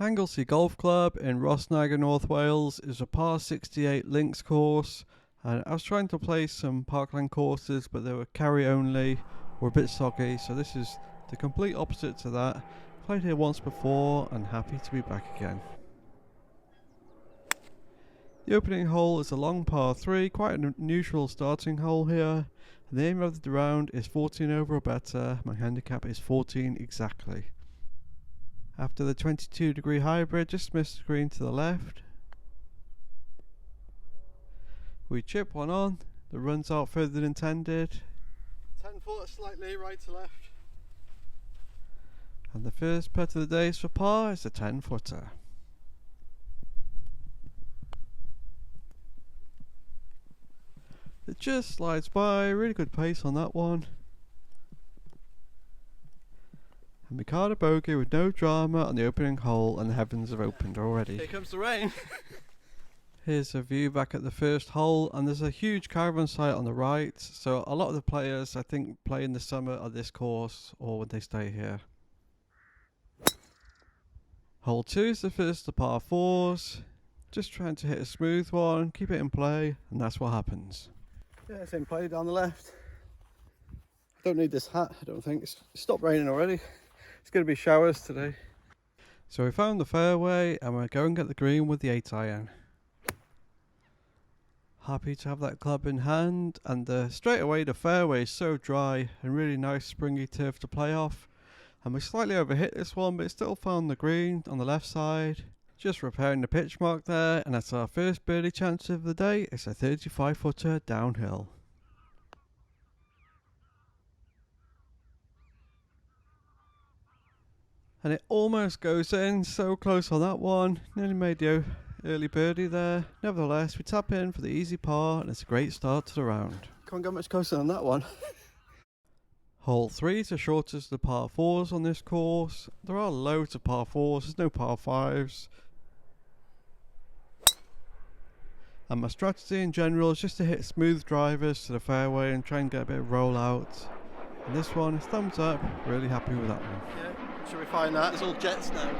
Anglesey Golf Club in Rhosneigr, North Wales is a par 68 links course, and I was trying to play some parkland courses but they were carry only or a bit soggy, so this is the complete opposite to that. Played here once before and happy to be back again. The opening hole is a long par 3, quite an unusual starting hole here. The aim of the round is 14 over or better, my handicap is 14 exactly. After the 22-degree hybrid, just missed the green to the left. We chip one on, the run's out further than intended. 10 foot slightly right to left. And the first putt of the day is for par, it's a 10-footer. It just slides by, really good pace on that one. And we caught a bogey with no drama on the opening hole, and the heavens have opened already. Here comes the rain. Here's a view back at the first hole, and there's a huge caravan site on the right, so a lot of the players I think play in the summer at this course or when they stay here. Hole 2 is the first of the par 4s, just trying to hit a smooth one, keep it in play, and that's what happens. Yeah, it's in play down the left. Don't need this hat, I don't think. It's stopped raining already. It's going to be showers today. So we found the fairway and we're going at the green with the 8-iron. Happy to have that club in hand, and straight away the fairway is so dry and really nice springy turf to play off. And we slightly overhit this one, but it still found the green on the left side. Just repairing the pitch mark there, and that's our first birdie chance of the day. It's a 35-footer downhill. And it almost goes in, so close on that one. Nearly made the early birdie there. Nevertheless, we tap in for the easy par, and it's a great start to the round. Can't get much closer than that one. Hole 3 is the shortest of the par 4s on this course. There are loads of par 4s, there's no par 5s. And my strategy in general is just to hit smooth drivers to the fairway and try and get a bit of roll out. And this one is thumbs up, really happy with that one. Yeah, should we find that? It's all jets now.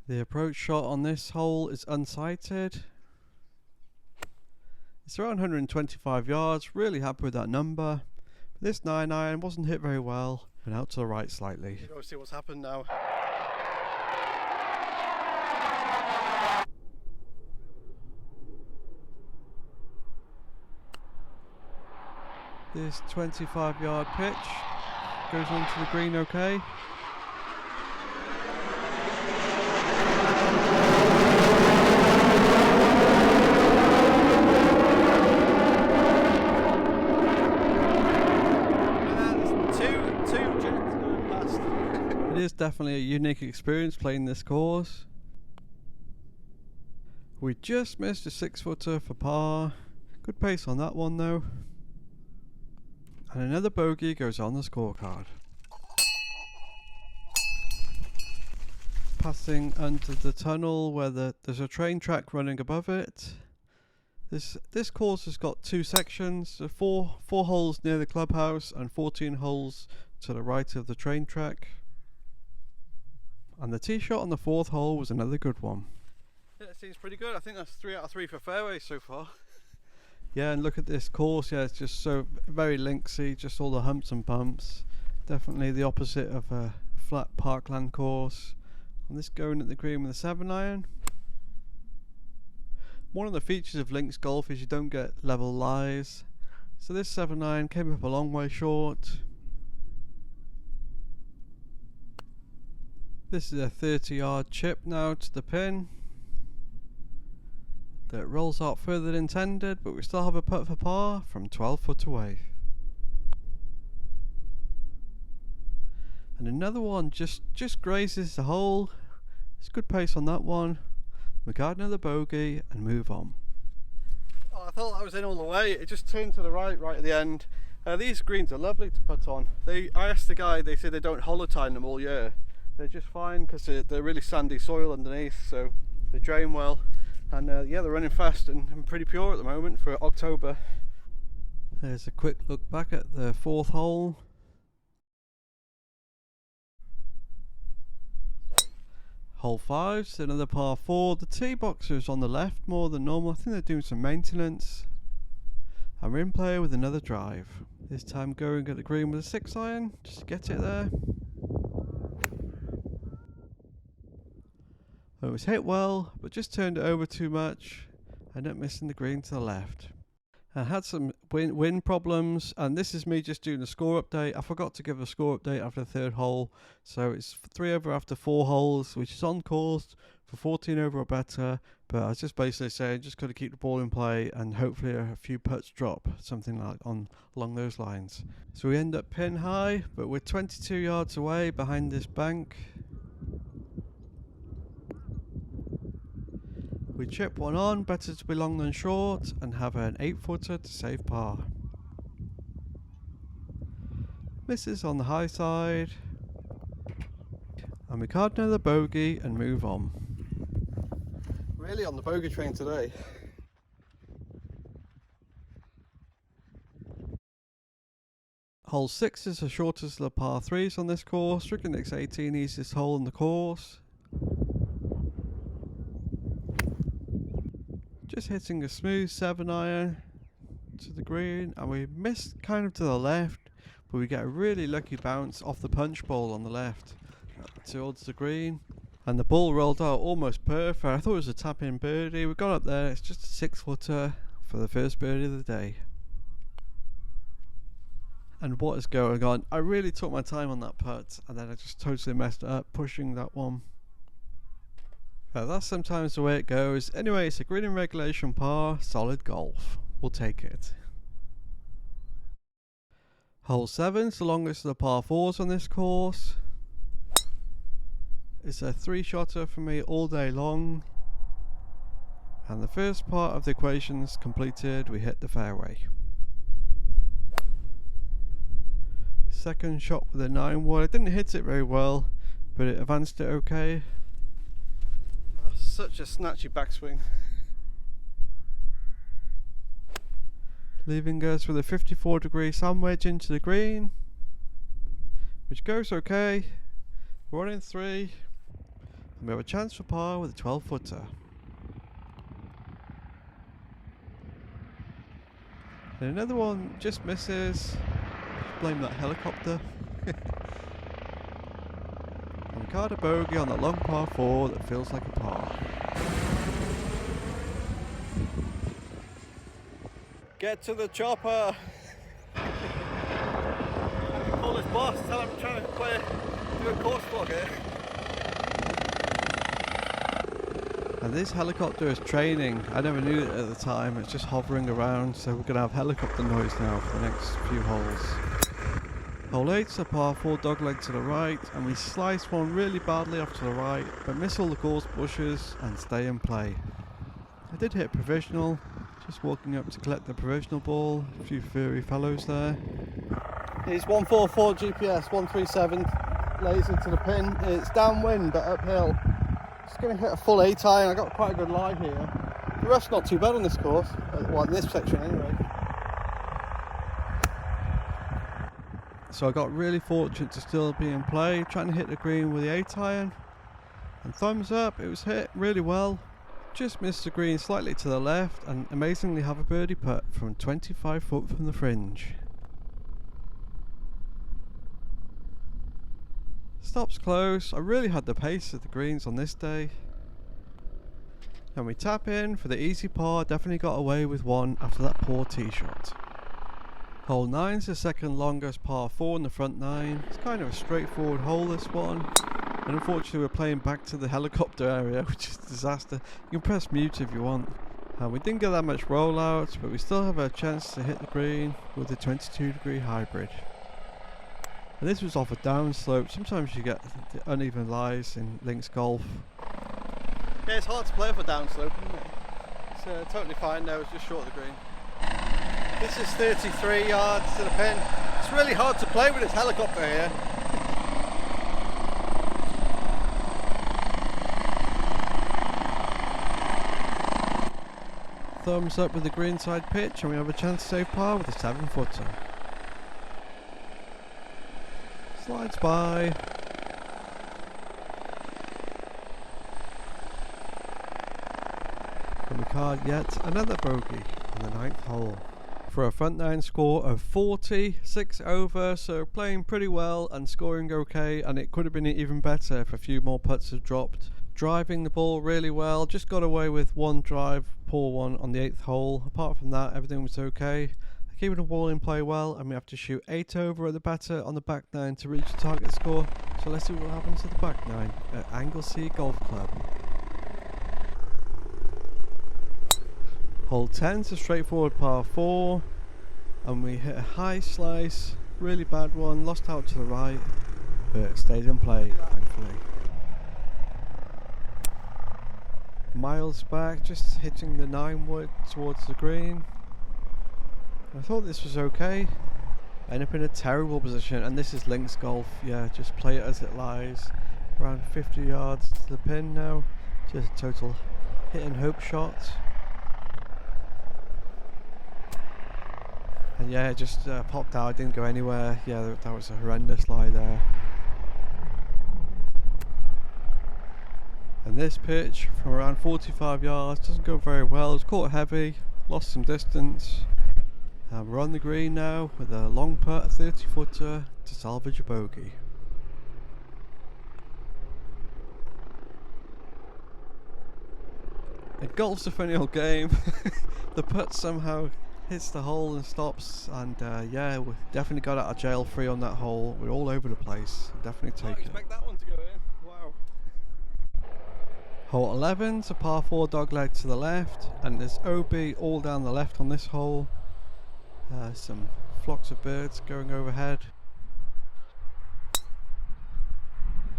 The approach shot on this hole is unsighted. It's around 125 yards, really happy with that number. This 9-iron wasn't hit very well, and out to the right slightly. We'll go see what's happened now. This 25-yard pitch goes onto the green okay. Two jets going past. It is definitely a unique experience playing this course. We just missed a 6-footer for par. Good pace on that one though. And another bogey goes on the scorecard. Passing under the tunnel where there's a train track running above it. This course has got 2 sections, four holes near the clubhouse and 14 holes to the right of the train track. And the tee shot on the 4th hole was another good one. Yeah, it seems pretty good. I think that's 3 out of 3 for fairways so far. Yeah, and look at this course, yeah, it's just so very linksy, just all the humps and bumps. Definitely the opposite of a flat parkland course. And this going at the green with a 7-iron. One of the features of links golf is you don't get level lies. So this 7-iron came up a long way short. This is a 30-yard chip now to the pin. That rolls out further than intended, but we still have a putt for par from 12 foot away. And another one just grazes the hole. It's good pace on that one. We got another bogey and move on. Oh, I thought I was in all the way. It just turned to the right at the end. These greens are lovely to put on. I asked the guy, they said they don't hollow time them all year. They're just fine because they're really sandy soil underneath, so they drain well. And yeah, they're running fast and pretty pure at the moment for October. There's a quick look back at the 4th hole. Hole 5's another par 4. The tee box is on the left more than normal. I think they're doing some maintenance. And we're in play with another drive. This time going at the green with a 6 iron, just to get it there. It was hit well, but just turned it over too much. Ended up missing the green to the left. I had some wind problems, and this is me just doing a score update. I forgot to give a score update after the third hole, so it's 3 over after 4 holes, which is on course for 14 over or better. But I was just basically saying, just got to keep the ball in play, and hopefully a few putts drop, something like along those lines. So we end up pin high, but we're 22 yards away behind this bank. We chip one on, better to be long than short, and have an 8-footer to save par. Misses on the high side, and we card another bogey and move on. Really on the bogey train today. Hole 6 is the shortest of the par 3s on this course. Strickland's 18, easiest hole in the course. Just hitting a smooth 7 iron to the green, and we missed kind of to the left, but we get a really lucky bounce off the punch bowl on the left towards the green, and the ball rolled out almost perfect. I thought it was a tap-in birdie. We got up there, it's just a 6-footer for the first birdie of the day. And what is going on? I really took my time on that putt, and then I just totally messed it up pushing that one. That's sometimes the way it goes. Anyway, it's a green in regulation par, solid golf. We'll take it. Hole 7's the longest of the par 4s on this course. It's a 3-shotter for me all day long. And the first part of the equation's completed. We hit the fairway. Second shot with a 9-wood. I didn't hit it very well, but it advanced it okay. Such a snatchy backswing. Leaving us with a 54-degree sand wedge into the green, which goes okay. We're on in 3, and we have a chance for par with a 12-footer. And another one just misses. Blame that helicopter. And we card a bogey on that long par 4 that feels like a par. Get to the chopper. Call his boss, tell him I'm trying to do a course vlog here. And this helicopter is training. I never knew it at the time. It's just hovering around, so we're going to have helicopter noise now for the next few holes. Hole 8's a par 4 dogleg to the right, and we slice one really badly off to the right, but miss all the gorse bushes and stay in play. I did hit provisional, just walking up to collect the provisional ball. A few furry fellows there. He's 144 GPS, 137, lays into the pin. It's downwind but uphill. Just going to hit a full 8 iron. I got quite a good lie here. The rough's not too bad on this course, well in this section anyway. So I got really fortunate to still be in play, trying to hit the green with the 8 iron. And thumbs up, it was hit really well. Just missed the green slightly to the left, and amazingly have a birdie putt from 25 foot from the fringe. Stops close. I really had the pace of the greens on this day. And we tap in for the easy par. Definitely got away with one after that poor tee shot. Hole 9's the second longest par 4 in the front 9. It's kind of a straightforward hole, this one. And unfortunately we're playing back to the helicopter area, which is a disaster. You can press mute if you want. We didn't get that much rollout, but we still have a chance to hit the green with the 22-degree hybrid. And this was off a downslope. Sometimes you get the uneven lies in links golf. Yeah, it's hard to play off a downslope, isn't it? It's totally fine now, it's just short of the green. This is 33 yards to the pin. It's really hard to play with this helicopter here. Thumbs up with the greenside pitch, and we have a chance to save par with a 7-footer. Slides by. scorecard yet another bogey on the 9th hole. For a front nine score of 40, 6 over, so playing pretty well and scoring okay, and it could have been even better if a few more putts had dropped. Driving the ball really well, just got away with one drive, poor one on the 8th hole. Apart from that, everything was okay. Keeping the ball in play well, and we have to shoot 8 over at the batter on the back nine to reach the target score. So let's see what happens to the back nine at Anglesey Golf Club. Hole 10 is a straightforward par 4, and we hit a high slice, really bad one, lost out to the right, but stayed in play, thankfully. Miles back, just hitting the 9 wood towards the green. I thought this was okay. I end up in a terrible position, and this is links golf. Yeah, just play it as it lies. Around 50 yards to the pin now. Just a total hit and hope shot. And yeah, it just popped out, didn't go anywhere. Yeah, that was a horrendous lie there. And this pitch from around 45 yards doesn't go very well. It's caught heavy, lost some distance. We're on the green now with a long putt, a 30 footer to salvage a bogey. And golf's a funny old game. The putt somehow hits the hole and stops, and yeah, we definitely got out of jail free on that hole. We're all over the place. Definitely take it. I expect that one to go in. Wow. Hole 11's a par 4 dogleg to the left, and there's OB all down the left on this hole. Some flocks of birds going overhead.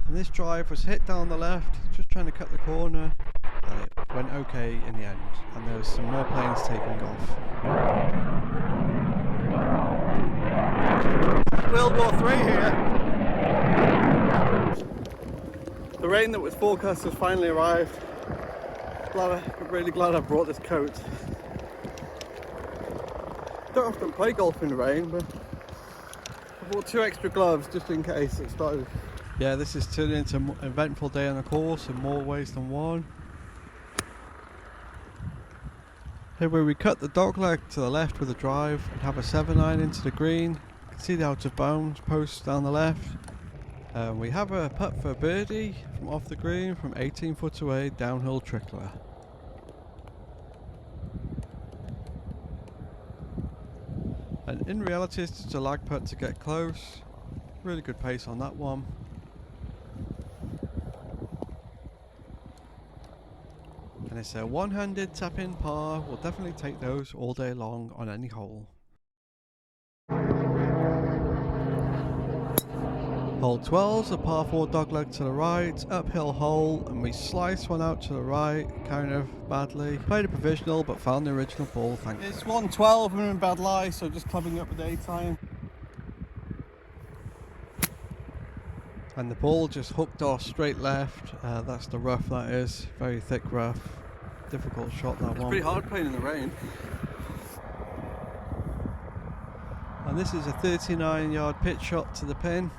And this drive was hit down the left, just trying to cut the corner, and it went okay in the end. And there was some more planes taking off. World War III here. The rain that was forecast has finally arrived. I'm really glad I brought this coat. Don't often play golf in the rain, but I bought 2 extra gloves just in case it started. Yeah, this is turning into an eventful day on the course in more ways than one. Here where we cut the dogleg to the left with a drive and have a 7-iron into the green. You can see the out of bounds post down the left. We have a putt for a birdie from off the green from 18 foot away, downhill trickler. And in reality it's just a lag putt to get close. Really good pace on that one. And it's a one-handed tap-in par. We'll definitely take those all day long on any hole. Hole 12's a par 4 dogleg to the right, uphill hole, and we slice one out to the right, kind of badly. Played a provisional, but found the original ball, thankfully. It's 112 and I'm in bad lie, so just clubbing up the daytime. And the ball just hooked off straight left. That's the rough, that is. Very thick rough. Difficult shot, that one. It's pretty hard playing in the rain. And this is a 39-yard pitch shot to the pin.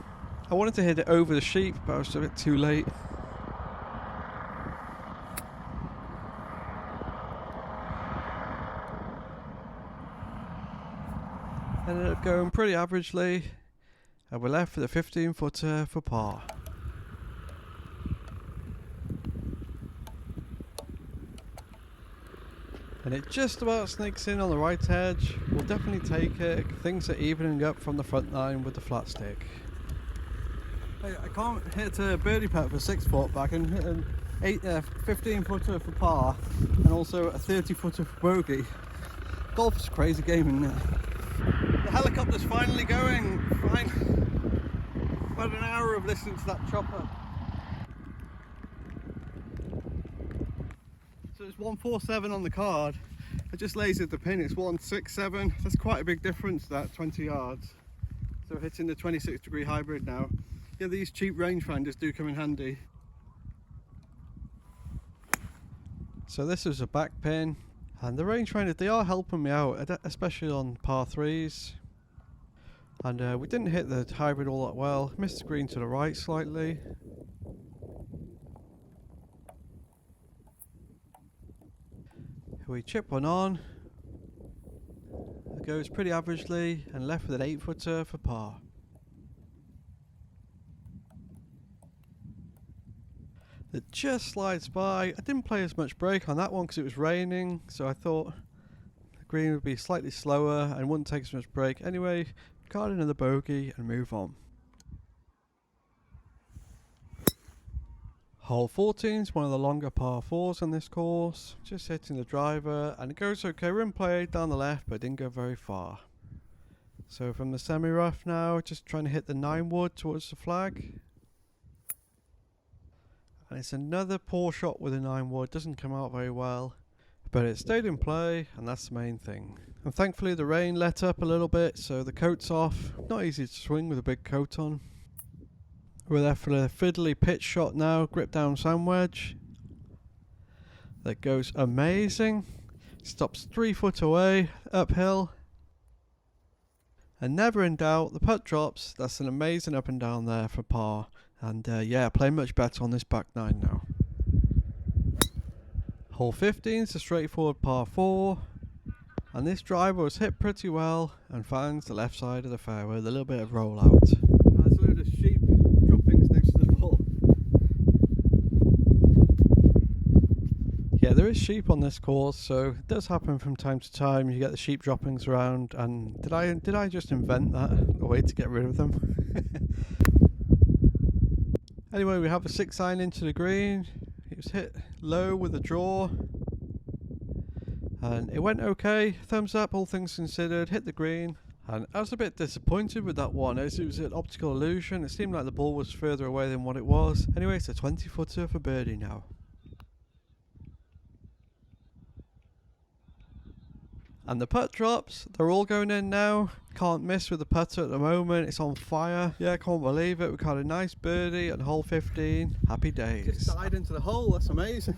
I wanted to hit it over the sheep, but I was a bit too late. Ended up going pretty averagely, and we're left with a 15-footer for par. And it just about sneaks in on the right edge. We'll definitely take it. Things are evening up from the front nine with the flat stick. I can't hit a birdie putt for 6 foot, but I can hit an 15 footer for par and also a 30 footer for bogey. Golf's a crazy game, isn't it? The helicopter's finally going. About an hour of listening to that chopper. So it's 147 on the card. I just lasered the pin, it's 167. That's quite a big difference, that 20 yards. So we're hitting the 26-degree hybrid now. Yeah, these cheap rangefinders do come in handy. So this is a back pin, and the rangefinders, they are helping me out, especially on par 3s. And we didn't hit the hybrid all that well. Missed the green to the right slightly. we chip one on. It goes pretty averagely and left with an 8-footer for par. It just slides by. I didn't play as much break on that one because it was raining, so I thought the green would be slightly slower and wouldn't take as much break. Anyway, got another bogey and move on. Hole 14 is one of the longer par 4s on this course. Just hitting the driver and it goes okay. Rim play down the left, but didn't go very far. So from the semi-rough now, just trying to hit the 9-wood towards the flag. And it's another poor shot with a 9-wood. Doesn't come out very well, but it stayed in play, and that's the main thing. And thankfully the rain let up a little bit, so the coat's off. Not easy to swing with a big coat on. We're there for the fiddly pitch shot now, grip down sand wedge. That goes amazing. Stops 3 foot away, uphill. And never in doubt, the putt drops. That's an amazing up and down there for par. And yeah, playing much better on this back 9 now. Hole 15 is a straightforward par 4. And this driver was hit pretty well and finds the left side of the fairway with a little bit of rollout. There's a load of sheep droppings next to the ball. Yeah, there is sheep on this course, so it does happen from time to time. You get the sheep droppings around, and did I just invent that? A way to get rid of them? Anyway, we have a 6-iron into the green. It was hit low with a draw. And it went okay. Thumbs up, all things considered. Hit the green. And I was a bit disappointed with that one, as it was an optical illusion. It seemed like the ball was further away than what it was. Anyway, it's a 20-footer for birdie now. And the putt drops. They're all going in now. Can't miss with the putter at the moment. It's on fire. Yeah, I can't believe it. We got a nice birdie at hole 15. Happy days. Just died into the hole. That's amazing.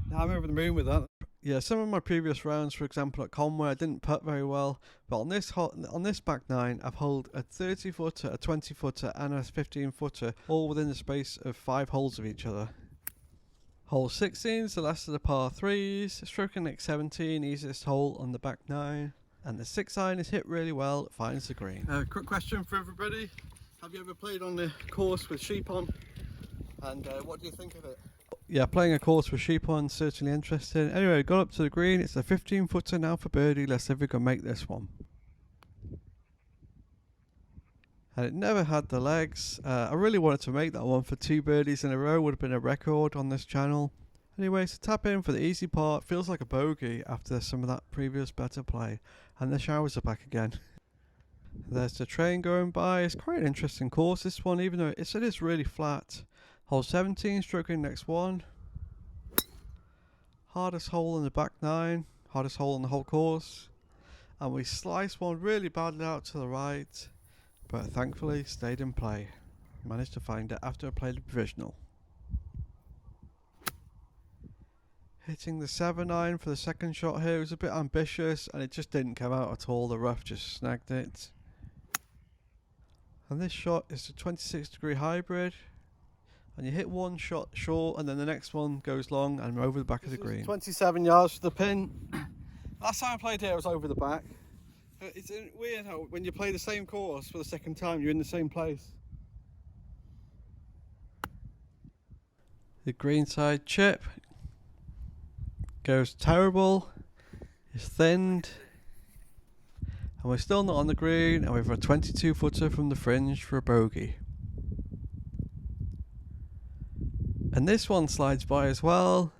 Now I'm over the moon with that. Yeah, some of my previous rounds, for example at Conway, I didn't putt very well. But on this back 9, I've holed a 30-footer, a 20-footer, and a 15-footer, all within the space of 5 holes of each other. Hole 16 is the last of the par 3s, stroking next 17, easiest hole on the back 9. And the 6-iron is hit really well, it finds the green. Quick question for everybody. Have you ever played on the course with sheep on? And what do you think of it? Yeah, playing a course with sheep on, certainly interesting. Anyway, got up to the green, it's a 15-footer now for birdie. Let's see if we can make this one. And it never had the legs. I really wanted to make that one for 2 birdies in a row. Would have been a record on this channel. Anyway, so tap in for the easy part. Feels like a bogey after some of that previous better play. And the showers are back again. There's the train going by. It's quite an interesting course, this one, even though it is really flat. Hole 17, stroking next 1. Hardest hole in the back 9. Hardest hole in the whole course. And we slice one really badly out to the right. But thankfully stayed in play. Managed to find it after I played the provisional. Hitting the 7-iron for the second shot here was a bit ambitious and it just didn't come out at all. The rough just snagged it. And this shot is a 26-degree hybrid. And you hit one shot short and then the next one goes long and over the back of the green. 27 yards to the pin. Last time I played here I was over the back. It's weird how when you play the same course for the second time you're in the same place. The greenside chip goes terrible. It's thinned. And we're still not on the green and we've a 22-footer from the fringe for a bogey. And this one slides by as well.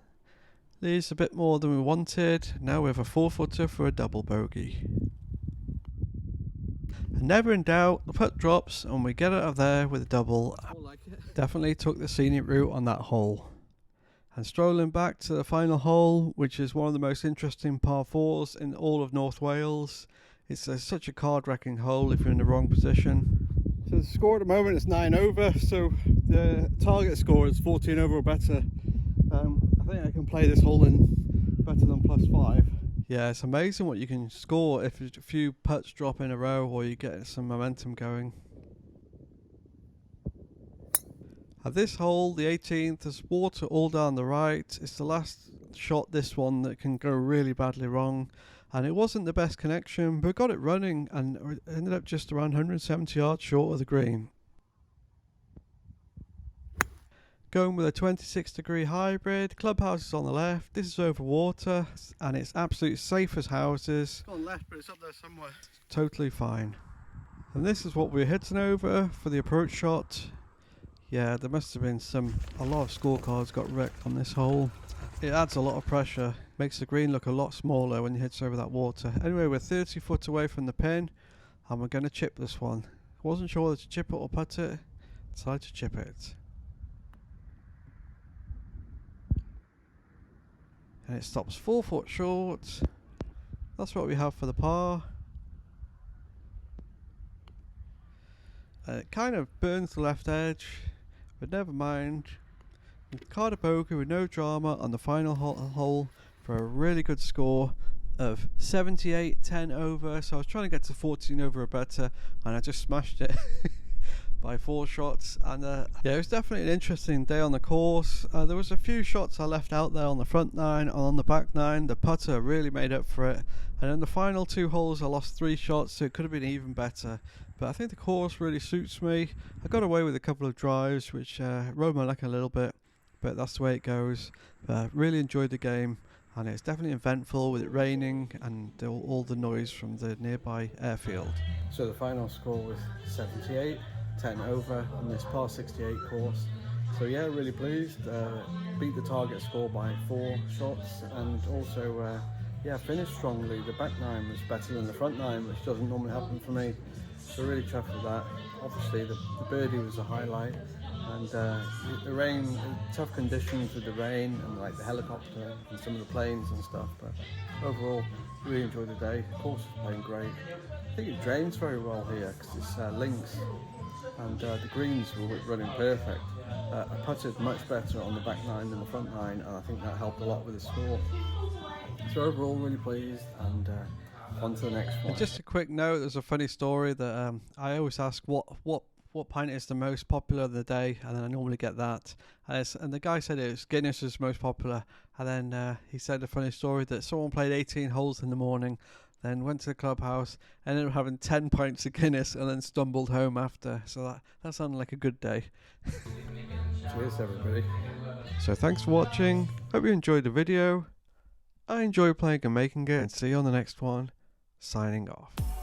Leaves a bit more than we wanted. Now we have a 4-footer for a double bogey. And never in doubt, the putt drops and we get out of there with a double. Definitely took the scenic route on that hole. And strolling back to the final hole, which is one of the most interesting par 4s in all of North Wales. It's such a card-wrecking hole if you're in the wrong position. So the score at the moment is 9 over, so the target score is 14 over or better. I think I can play this hole in better than +5. Yeah, it's amazing what you can score if a few putts drop in a row or you get some momentum going. At this hole, the 18th, there's water all down the right. It's the last shot this one that can go really badly wrong, and it wasn't the best connection, but got it running and ended up just around 170 yards short of the green. Going with a 26-degree hybrid, clubhouse is on the left, this is over water, and it's absolutely safe as houses. It's gone left, but it's up there somewhere. Totally fine. And this is what we're hitting over for the approach shot. Yeah, there must have been a lot of scorecards got wrecked on this hole. It adds a lot of pressure, makes the green look a lot smaller when you hit over that water. Anyway, we're 30 foot away from the pin, and we're going to chip this one. Wasn't sure whether to chip it or putt it, decided to chip it. And it stops 4 foot short. That's what we have for the par. It kind of burns the left edge, but never mind. Card a bogey with no drama on the final hole for a really good score of 78, 10 over. So I was trying to get to 14 over or better, and I just smashed it by 4 shots. And yeah, it was definitely an interesting day on the course. There was a few shots I left out there on the front 9 and on the back 9. The putter really made up for it, and in the final 2 holes I lost 3 shots, so it could have been even better. But I think the course really suits me. I got away with a couple of drives which rode my luck a little bit, but that's the way it goes. Really enjoyed the game, and it's definitely eventful with it raining and all the noise from the nearby airfield. So the final score was 78, 10 over on this par 68 course. So yeah, really pleased. Beat the target score by 4 shots, and also yeah, finished strongly. The back 9 was better than the front 9, which doesn't normally happen for me. So really chuffed with that. Obviously the birdie was a highlight, and the rain, tough conditions with the rain and like the helicopter and some of the planes and stuff, but overall really enjoyed the day. The course is playing great. I think it drains very well here because it's links, and the greens were running perfect. I putted much better on the back 9 than the front 9, and I think that helped a lot with the score. So overall really pleased, and on to the next one. And just a quick note, there's a funny story that I always ask what pint is the most popular of the day, and then I normally get that. And the guy said it was Guinness was most popular, and then he said a funny story that someone played 18 holes in the morning, then went to the clubhouse, ended up having 10 pints of Guinness, and then stumbled home after. So that sounded like a good day. Cheers everybody. So thanks for watching, hope you enjoyed the video. I enjoy playing and making it, and see you on the next one. Signing off.